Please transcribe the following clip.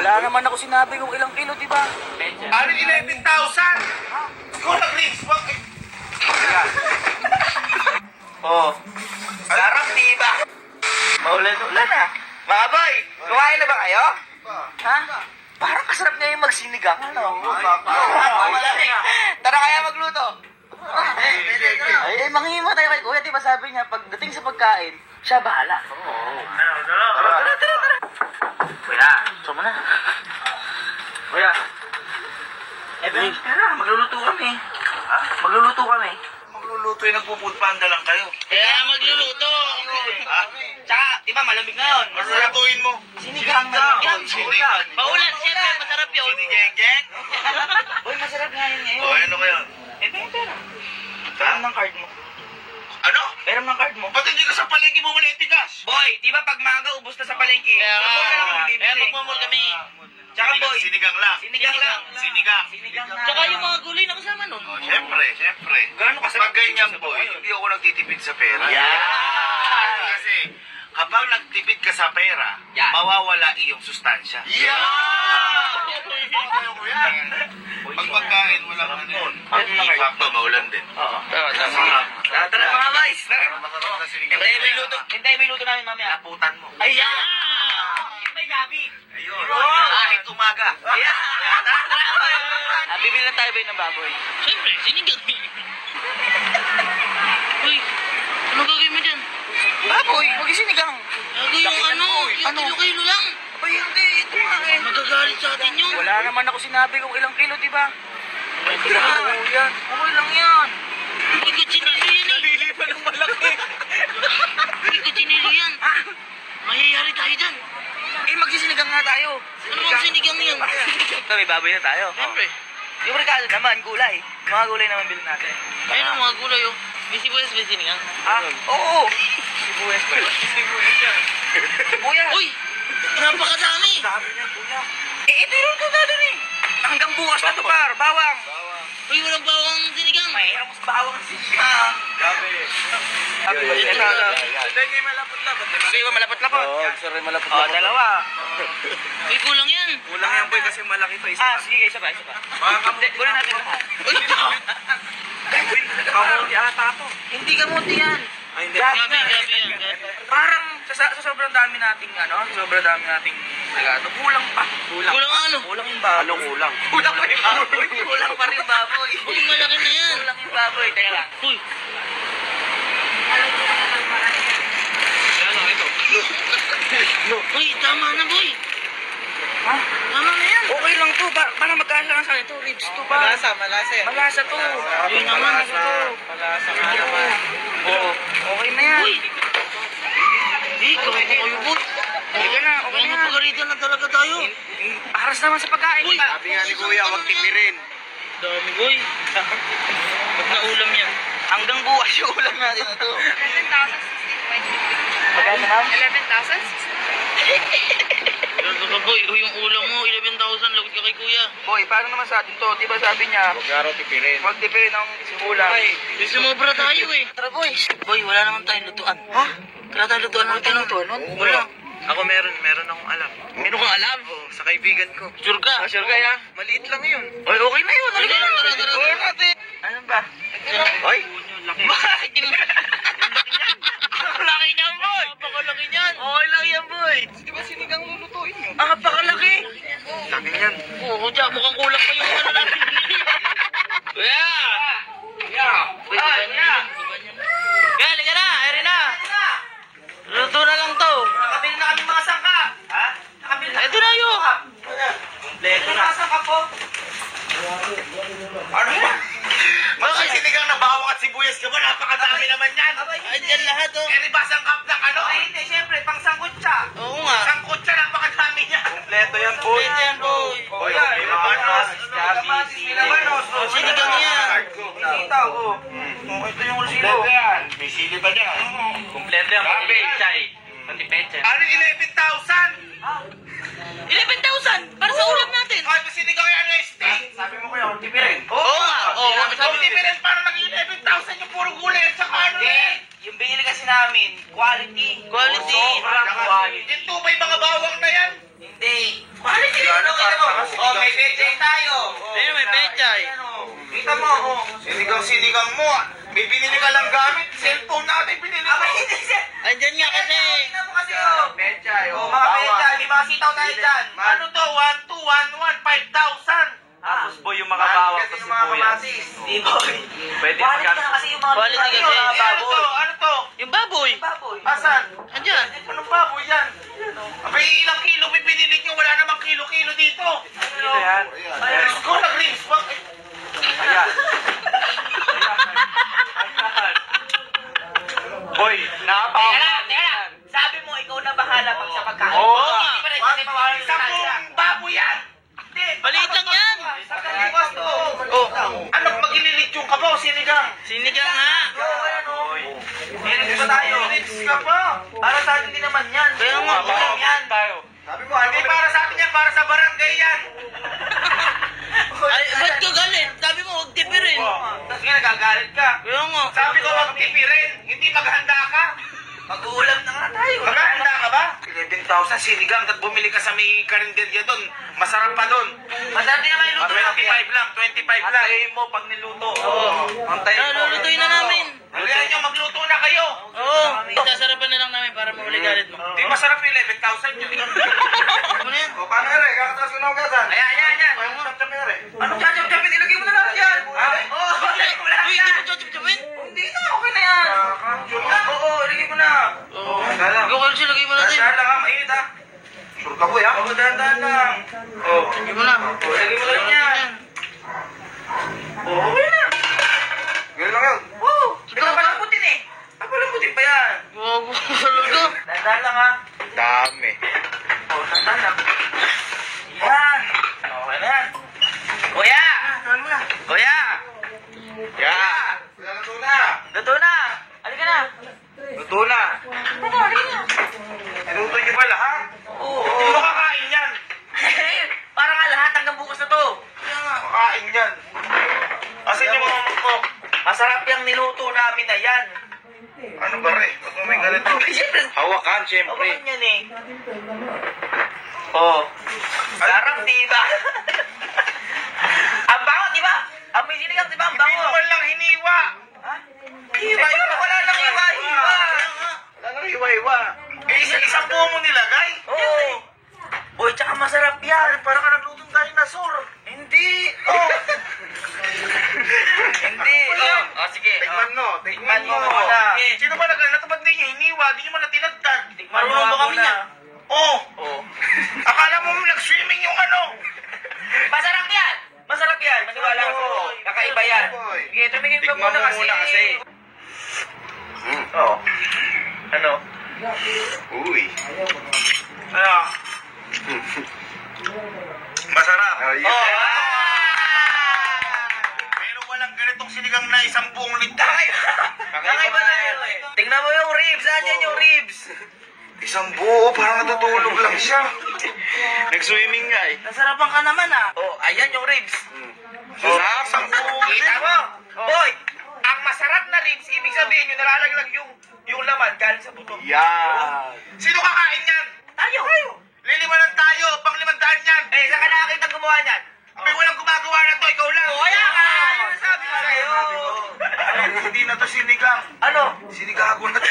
Wala naman ako sinabi kung ilang kilo, di ba? Ano 11,000? Ikaw nag-rings pa. Oh. Sarap, di ba? Maulan-ulan ah. Mga boy, kumain na ba kayo? Ha? Parang kasarap niya yung magsinigang, ano? Tara kaya magluto. Ay, manghihima tayo kay Kuya, di ba sabi niya, pagdating sa pagkain, siya bahala. Tara. Kuya, gusto mo na. Kuya. Tara, magluluto kami. Ha? Magluluto kami. Magluluto yung nagpo-food panda lang kayo. Kaya magluluto. Ha? Tsaka, di ba malamig ngayon? Masaratuin mo. Sinigang na. Sinigang. Paulan, siyempre, masarap yun. Sinigeng-geng. Uy, masarap nga yun ngayon. O, ano ngayon? Pera. Pera ng card mo. Ano? Pera ng card mo. Ba't hindi ka sa palengke mo muna itigas? Boy, di ba pag maaga ubos na sa palengke? Kaya magmumul kami. Tsaka boy, Sinigang lang. sinigang lang. Sinigang. Sinigang na. Tsaka yung mga gulay na kasama nun. O, syempre. Gano'n kasarap Pag ganyan, boy, hindi ako nagtitipid sa pera. Yan. Kasi, kapag nagtipid ka sa pera, Yan. mawawala iyong sustansya. Pag pagkain, walang ano yun. Sakto, maulan din. Oo. Tara mga boys. Masarap na sinigang. Hintayin mo yung luto namin mamaya. Laputan mo. Ayan! May gabi. Ayun. Kahit umaga. Ayan! Tara. Bibili na tayo ba ng baboy? Siyempre, sinigang. Uy, ano gagawin mo dyan? Baboy? Mag-isinigang. Gago yung ano, yung Ano? kilo-kilo lang. Ay, hindi. Ito nga eh. Magagalit sa atin yun. Wala naman ako sinabi kung ilang kilo, di ba? Ay, Oo, yan. Okay lang yan. Uy, kutsinilo yan eh. Nalilipan ng malaki. Uy, kutsinilo yan. Mayayari tayo dyan. Eh, magsisinigang nga tayo. Ano bang sinigang yan? Ito, may baboy na tayo. Siyempre. Yung rekado naman, gulay. Mga gulay naman bilhin natin. Ayun ang mga gulay oh. May sibuyas, may sinigang. Ah, oo. Sibuyas ba yun? Sibuyas yan. Sibuyas. Uy, napakadami. Sabi niya, kuya. Eh, ito yung luto natin eh. Hanggang bukas na to, par. Bawang. Uy, walang bawang sinigang. Mahirap mas bawang sinigang. Gabi. Sabi ko, Yan, ito. Hindi ngayon malapot-lapot. Sige ba, malapot-lapot? Oo, sorry malapot. Oh, dalawa. Uy, kulang yan. Kulang yan boy kasi malaki pa isa. Ah, sige, isa pa. Hindi, kunin natin. Uy, Kamuti ata to. Hindi kamuti yan. Ay, hindi. Gabi gabi, nga. gabi yan. Gabi. Parang sa sobrang dami nating sobrang dami nating regalo, kulang pa. Kulang ano? Kulang yung baboy. Anong kulang? Kulang pa yung baboy. Kulang pa rin yung baboy. Uy, malaki na yan. Kulang yung baboy. Teka lang. Uy, Ano ito? uy, tama na boy. Ha? Tama na yan. Okay lang to. Para magkasa lang sa ito. Ribs to ba? Malasa yan. Malasa to. Uy naman. Malasa nga naman. Oo. Okay na yan. Uy. Eh, kawin ko kayo boy. Okay na. Okay Mga na. pagalitan na talaga tayo. Aras naman sa pagkain. Uy. Diba? Sabi nga ni Kuya, huwag tipirin. Dami boy. Ba't na ulam yan? Hanggang bukas yung ulam natin na to. 11,016. Magkano ma'am? 11,016. Gago ka boy. Uy, yung ulam mo, 11,000. Lagod ka kay kuya. Boy, paano naman sa atin to? Diba sabi niya, Huwag nga raw tipirin. huwag tipirin ng ulam. Sumobra tayo eh. Tara boy. Boy, wala naman tayong lutuan. Ha? Wala tayong lutuan ng tinong. nun? Wala. Ako meron akong alam. Meron kang alam? Oo, sa kaibigan ko. Sure ka? Sure ka ya? Maliit lang yun. Oy, okay na yun. Tara, tara, tara. Gawin natin. Ano ba? Oy! Bakit yung... Laki niyan, boy! Napakalaki niyan. Okay lang yan, boy! Di ba sinigang lulutuin nyo? Ang napakalaki! Laki yan. Oo, dyan. Mukhang kulang pa yung ano natin. Kuya! Uy, Ah, diba yeah. niyan? Kaya, liga na! Eri na! Luto na lang to! Nakabili na kami mga sangka! Ha? Nakabili na. Ito na yun! Kompleto na. Mga sangka po! Ano ba? Bakit sinigang na bawang at sibuyas ka ba? Napakadami naman yan. Andyan lahat oh. Eh, di ba sangkap ng ano? Ay, hindi, syempre, pang sangkutsa! Oo nga. Sangkutsa, napakadami niya. Kompleto yan, boy. Kompleto yan, boy. Boy, may labanos. May labanos. Oh, sinigang yan. Kita ko. Ito yung resibo. Kompleto yan. May sili pa dyan. Kompleto yan. Grabe. Pati pecha. Ano 11,000? 11,000 para sa ulam natin. Ay, sinigang yan yung steak. Sabi mo kuya, huwag tipirin. Oo nga. Oo, Sabi ni Belen, parang naging 11,000 yung puro gulay at saka ano Hindi. eh. Yung binili kasi namin, quality. Quality. Sobrang quality. Yung tubay mga bawang na yan. Hindi. Quality. Sinigang mo. May binili ka lang gamit. Cellphone natin binili mo. Andyan nga kasi. Tingnan mo kasi, oh. Mga pecha, di mga sitaw tayo dyan. Ano to? 1, 2, 1, 1, 5,000. Tapos boy, yung makabawang sa sibuyas. Di boy. Pwede Quality magkano? na kasi yung mga Quality kasi. mga Ano baboy. to? Ano to? Yung baboy. Baboy. Asan? Andyan. Anong baboy yan? Abay, ilang kilo may binili nyo? Wala namang kilo-kilo dito. Ito yan. Diyos ko, nag-rings. Ayan. Boy, nakapawang. Teka lang. Sabi mo, ikaw na bahala pag sa pagkain. Oo. Hindi pa rin kasi mawala sa Sampung baboy yan. Maliit lang yan. Sa kaliwas to. Ano, mag-ililitsyon ka ba o sinigang? Sinigang nga. Meron pa tayo. Ililits ka pa. Para sa atin din naman yan. Kaya nga, Walang yan. tayo. Sabi mo, hindi para sa atin yan, para sa barangay yan. Ay, ba't ka galit? Sabi mo, huwag tipirin. Tapos nga nagagalit ka. Kaya nga. Sabi ko, wag tipirin. Hindi maghanda ka. Mag-uulam na nga tayo. Maghanda ka ba? 11,000 sinigang at bumili ka sa may karinderya doon. Masarap pa doon. Masarap din naman yung luto 25 lang, 25 lang. Antayin mo pag niluto. Oo. Antayin mo. Lulutuin na namin. Kaya nyo, magluto na kayo. Oo. Sasarapan na lang namin para mawala galit mo. Di masarap yung 11,000 yun. Ano na yan? O, paano nga rin? Kakatas ko na ugasan. Ayan. Chap-chap na rin. Anong chachap-chapin? Ilagay mo na lang yan. Ha? Oo, ilagay mo lang Uy, yan. hindi mo chuchup-chupin? Hindi na, okay na yan. Oo, ilagay mo na. Oo. Dalang. Ikaw, Carlos, lagay mo natin. Dahan lang ha, mainit ha. Sure ka boy ha? Oo, dahan-dahan lang. Oo. Lagay mo na. Oo, ilagay mo lang yan. Oo, okay na. Ganun lang yun. Oo, nagpapalambutin eh. Nagpapalambutin pa yan. Gago talaga. Dahan-dahan lang ha. Dami. Oo, dahan-dahan lang. Yan. Okay na yan. Kuya! Kuya! Ya. Luto na. Luto na! Halika na! Luto na. Niluto niyo ba lahat? Oo. Hindi mo kakain yan. Parang nga lahat hanggang bukas na to. Kakain yan. Asan yung mga mangkok? Masarap yung niluto namin na yan. Ano ba rin? Ba't mo may ganito? Siyempre, Hawakan, syempre. hawakan yan eh. Oh. Sarap, diba? Ang bango, diba? Ang may sinigang, diba? Ang Hindi bango. naman lang hiniwa. Ha? Hiwa, wala lang hiwa. Wala nang hiwa-hiwa. Eh, isa-isang buo mo nilagay? Oo. Boy, tsaka masarap yan. Parang ka naglutong dinosaur. Hindi. Oh. Hindi. Oh, sige. Tikman mo, tikman mo. muna. Sino ba naglalata? Ba't di niya hiniwa? Di niyo man natinagtag. Marunong ba kami niya? Oh. Oh. Akala mo nag-swimming yung ano? Masarap yan. Masarap yan. Maniwala ako. Kakaiba yan. Sige, tumigil ka Tikman muna mo kasi. muna kasi. Oo. Ano? Uy. Ano? Masarap. Oh. Pero walang ganitong sinigang na isang buong lita. Kakaiba na yun eh. Tingnan mo yung ribs. Saan yung ribs? Isang buo, parang natutulog lang siya. Nag-swimming nga eh. Nasarapan ka naman ah. Oh, ayan yung ribs. Sarap, isang buo. Kita mo? Boy, ang masarap na ribs, ibig sabihin yung nalalaglag yung laman galing sa buto. Yan. Sino kakain yan? Tayo. Lilimanan tayo, pang 500 yan. Eh, saan ka nakakita gumawa niyan? May walang gumagawa na to, ikaw lang. Oh, kaya nga. Ano sabi ko sa'yo? Hindi na to sinigang. Ano? Sinigago na to.